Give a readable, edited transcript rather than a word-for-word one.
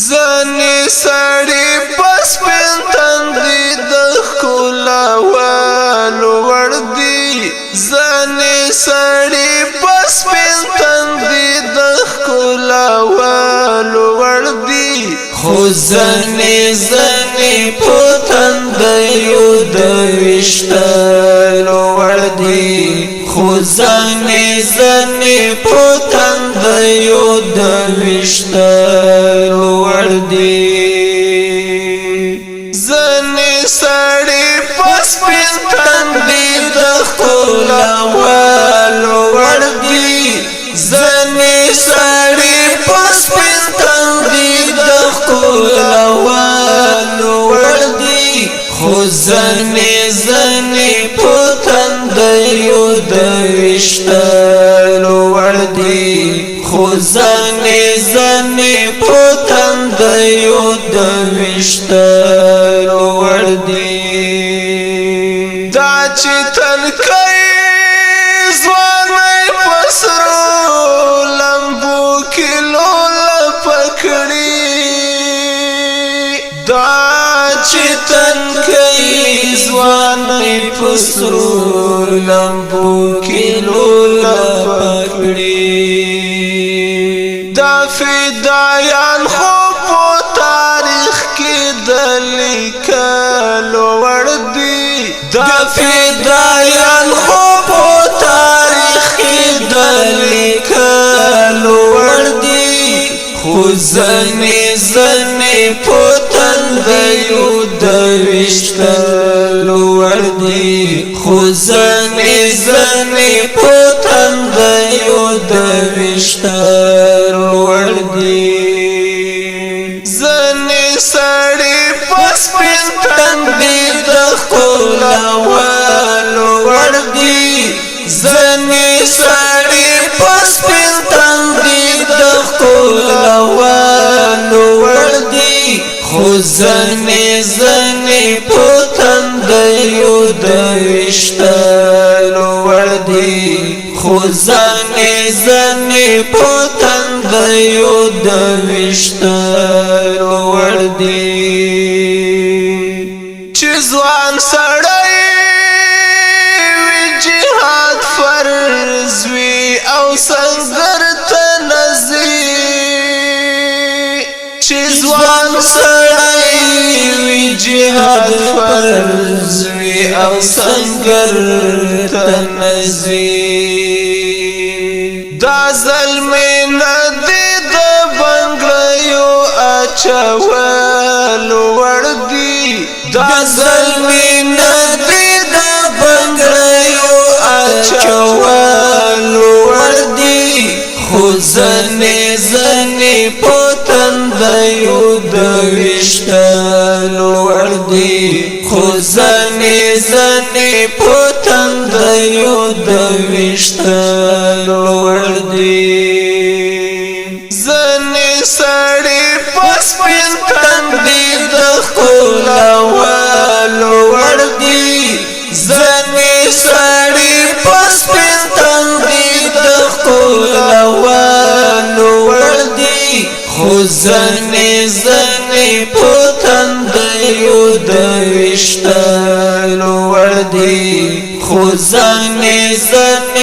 زنی سړی پس پنتن دی د ښکلا والو وردی زنی سړی پس پنتن دی د ښکلا والو وردی خو زنی پوتن دیو د وشتلو وردی خو زنی پوتن دیو د وشتلو وردی زنی سړی پس پنتن دی د ښکلا والو وردی زنی سړی پس پنتن دی د ښکلا والو وردی خو زنی پوتن دیو د وشتلو وردی خو زنی پوتن دیو د وشتلو وردی دا چې تنکۍ ځوانۍ په سرو لمبو کې لولپه کړي دا چې تنکۍ ځوانۍ په سرو لمبو کې لولپه کړي دا فدایان خو په تاریخ کې د لیکلو وړ دي دا فدایان خو په تاریخ کې د لیکلو وړ دي خو زنی پوتن دیو د وشتلو وړ دي خو زنی پوتن دیو د وشتلو وړ دي زنی سړی پس پنتن دی د ښکلا والو وړ دي زنی سړی پس پنتن دی د ښکلا والو وړ دي خو زنی پوتن دیو د وشتلو وړ دي خو زنی پوتن دیو د وشتلو وړ دي چې ځوان سړی وي جهاد فرض وي او سنګر ته نځي چې ځوان سړی وي جهاد فرض وي او سنګر ته نځي دا ظلمي ندی د بنګړیو اچولو وړ دي دا ظلمي ندی د بنګړیو اچولو وړ دي خو زنی پوتن دیو د وشتلو وړ دي خو زنی پوتن دیو د وشتلو وړ دي زنی سړی پس پنتن دی د ښکلا والو وړ دي زنی سړی پس پنتن دی د ښکلا والو وړ دي خو زنی